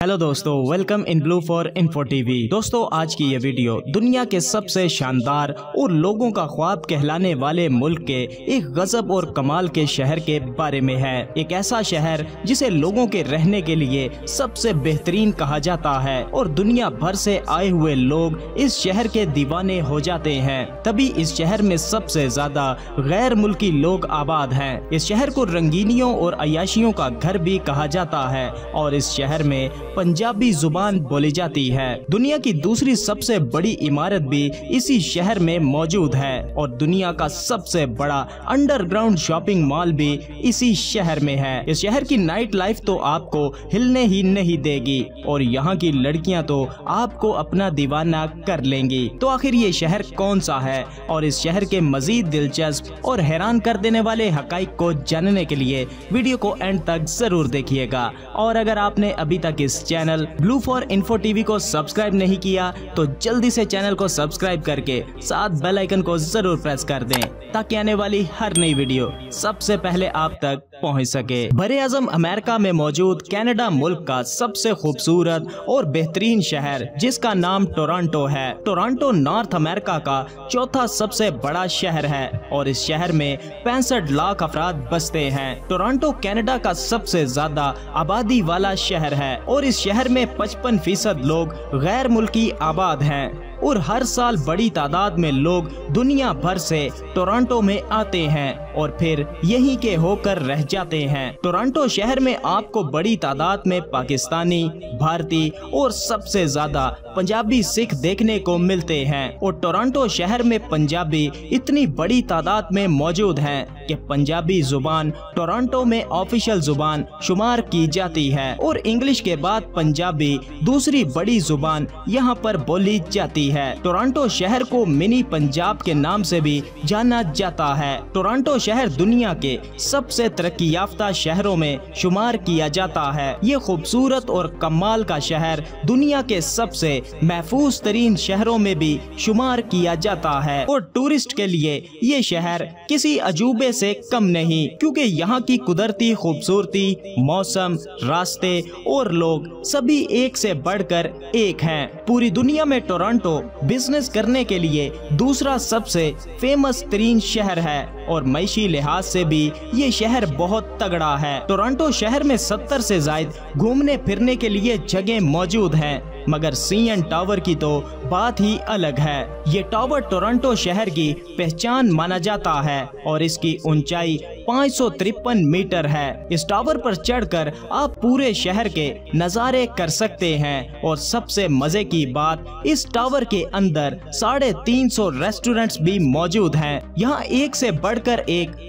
Hello दोस्तों, welcome in blue for info TV. दोस्तों, आज की ये वीडियो दुनिया के सबसे शानदार और लोगों का ख्वाब कहलाने वाले मुल्क के एक गजब और कमाल के शहर के बारे में है। एक ऐसा शहर जिसे लोगों के रहने के लिए सबसे बेहतरीन कहा जाता है और दुनिया भर से आए हुए लोग इस शहर के दीवाने हो जाते हैं। तभी इस शहर में सबसे ज्यादा गैर मुल्की लोग आबाद हैं। इस शहर को रंगीनियों और अयाशियों का घर भी कहा जाता है और इस शहर में पंजाबी जुबान बोली जाती है। दुनिया की दूसरी सबसे बड़ी इमारत भी इसी शहर में मौजूद है और दुनिया का सबसे बड़ा अंडरग्राउंड शॉपिंग मॉल भी इसी शहर में है। इस शहर की नाइट लाइफ तो आपको हिलने ही नहीं देगी और यहाँ की लड़कियाँ तो आपको अपना दीवाना कर लेंगी। तो आखिर ये शहर कौन सा है और इस शहर के मजीद दिलचस्प और हैरान कर देने वाले हकाइक को जानने के लिए वीडियो को एंड तक जरूर देखिएगा। और अगर आपने अभी तक इस channel blue for info TV को सब्सक्राइब नहीं किया तो जल्दी से चैनल को सब्सक्राइब करके साथ बेल आइकन को जरूर प्रेस कर दें ताकि आने वाली हर नई वीडियो सबसे पहले आप तक पहुंच सके। बरे आजम अमेरिका में मौजूद कनाडा मुल्क का सबसे खूबसूरत और बेहतरीन शहर जिसका नाम टोरंटो है। टोरंटो नॉर्थ अमेरिका का चौथा सबसे बड़ा शहर है और इस शहर में 65 लाख अफराद बसते हैं। टोरंटो कनाडा का सबसे ज्यादा आबादी वाला शहर है और इस शहर में 55% लोग गैर मुल्की आबाद हैं और हर साल बड़ी तादाद में लोग दुनिया भर से टोरंटो में आते हैं और फिर यहीं के होकर रह जाते हैं। टोरंटो शहर में आपको बड़ी तादाद में पाकिस्तानी, भारतीय और सबसे ज्यादा पंजाबी सिख देखने को मिलते हैं और टोरंटो शहर में पंजाबी इतनी बड़ी तादाद में मौजूद हैं कि पंजाबी जुबान टोरंटो में ऑफिशियल जुबान शुमार की जाती है और इंग्लिश के बाद पंजाबी दूसरी बड़ी जुबान यहाँ पर बोली जाती है। टोरंटो शहर को मिनी पंजाब के नाम से भी जाना जाता है। टोरंटो शहर दुनिया के सबसे तरक्की याफ्ता शहरों में शुमार किया जाता है। ये खूबसूरत और कमाल का शहर दुनिया के सबसे महफूज तरीन शहरों में भी शुमार किया जाता है और टूरिस्ट के लिए ये शहर किसी अजूबे से कम नहीं, क्योंकि यहाँ की कुदरती खूबसूरती, मौसम, रास्ते और लोग सभी एक से बढ़कर एक हैं। पूरी दुनिया में टोरंटो बिजनेस करने के लिए दूसरा सबसे फेमस तरीन शहर है और मईशी लिहाज से भी ये शहर बहुत तगड़ा है। टोरंटो शहर में 70 से ज्यादा घूमने फिरने के लिए जगह मौजूद हैं, मगर सीएन टावर की तो बात ही अलग है। ये टावर टोरंटो शहर की पहचान माना जाता है और इसकी ऊंचाई 553 मीटर है। इस टावर पर चढ़कर आप पूरे शहर के नज़ारे कर सकते हैं और सबसे मजे की बात, इस टावर के अंदर 350 रेस्टोरेंट्स भी मौजूद हैं। यहाँ एक से बढ़कर एक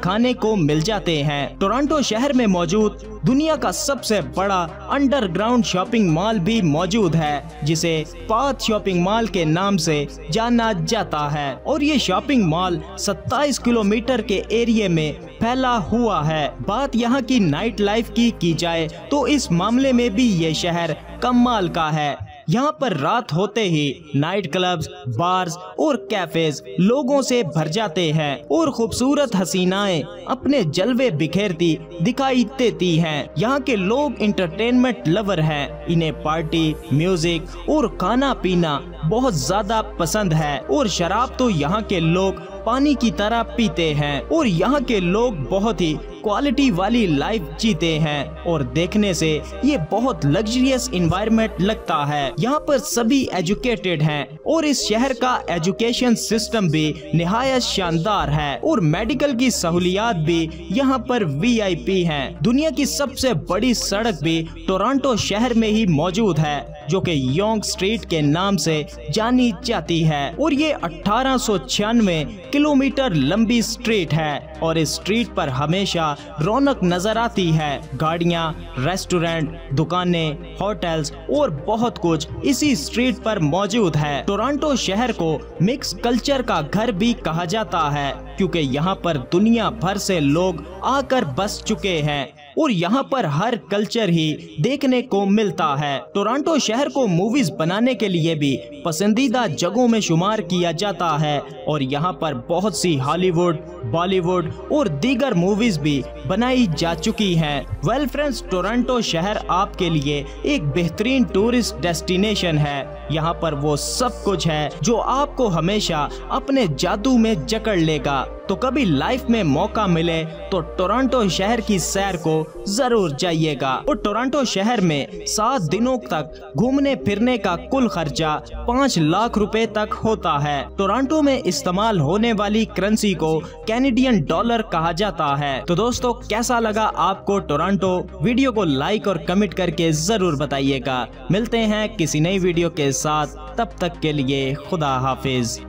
खाने को मिल जाते हैं। टोरंटो शहर में मौजूद दुनिया का सबसे बड़ा अंडरग्राउंड शॉपिंग मॉल भी मौजूद है जिसे पाथ शॉपिंग मॉल के नाम से जाना जाता है और ये शॉपिंग मॉल 27 किलोमीटर के एरिया में फैला हुआ है। बात यहाँ की नाइट लाइफ की जाए तो इस मामले में भी ये शहर कमाल का है। यहाँ पर रात होते ही नाइट क्लब्स, बार्स और कैफेज लोगों से भर जाते हैं और खूबसूरत हसीनाएं अपने जलवे बिखेरती दिखाई देती हैं। यहाँ के लोग इंटरटेनमेंट लवर हैं। इन्हें पार्टी, म्यूजिक और खाना पीना बहुत ज्यादा पसंद है और शराब तो यहाँ के लोग पानी की तरह पीते हैं और यहाँ के लोग बहुत ही क्वालिटी वाली लाइफ जीते हैं और देखने से ये बहुत लग्जरियस एनवायरनमेंट लगता है। यहाँ पर सभी एजुकेटेड हैं और इस शहर का एजुकेशन सिस्टम भी निहायत शानदार है और मेडिकल की सहूलियात भी यहाँ पर वीआईपी हैं। दुनिया की सबसे बड़ी सड़क भी टोरंटो शहर में ही मौजूद है जो कि योंग स्ट्रीट के नाम से जानी जाती है और ये 1896 किलोमीटर लंबी स्ट्रीट है और इस स्ट्रीट पर हमेशा रौनक नजर आती है। गाड़ियां, रेस्टोरेंट, दुकानें, होटल्स और बहुत कुछ इसी स्ट्रीट पर मौजूद है। टोरंटो शहर को मिक्स कल्चर का घर भी कहा जाता है क्योंकि यहाँ पर दुनिया भर से लोग आकर बस चुके हैं और यहाँ पर हर कल्चर ही देखने को मिलता है। टोरंटो शहर को मूवीज बनाने के लिए भी पसंदीदा जगहों में शुमार किया जाता है और यहाँ पर बहुत सी हॉलीवुड, बॉलीवुड और दीगर मूवीज भी बनाई जा चुकी हैं। वेल फ्रेंड्स, टोरंटो शहर आपके लिए एक बेहतरीन टूरिस्ट डेस्टिनेशन है। यहाँ पर वो सब कुछ है जो आपको हमेशा अपने जादू में जकड़ लेगा। तो कभी लाइफ में मौका मिले तो टोरंटो शहर की सैर को जरूर जाइएगा। और टोरंटो शहर में 7 दिनों तक घूमने फिरने का कुल खर्चा 5 लाख रुपए तक होता है। टोरंटो में इस्तेमाल होने वाली करेंसी को कैनेडियन डॉलर कहा जाता है। तो दोस्तों, कैसा लगा आपको टोरंटो? वीडियो को लाइक और कमेंट करके जरूर बताइएगा। मिलते हैं किसी नई वीडियो के साथ, तब तक के लिए खुदा हाफिज।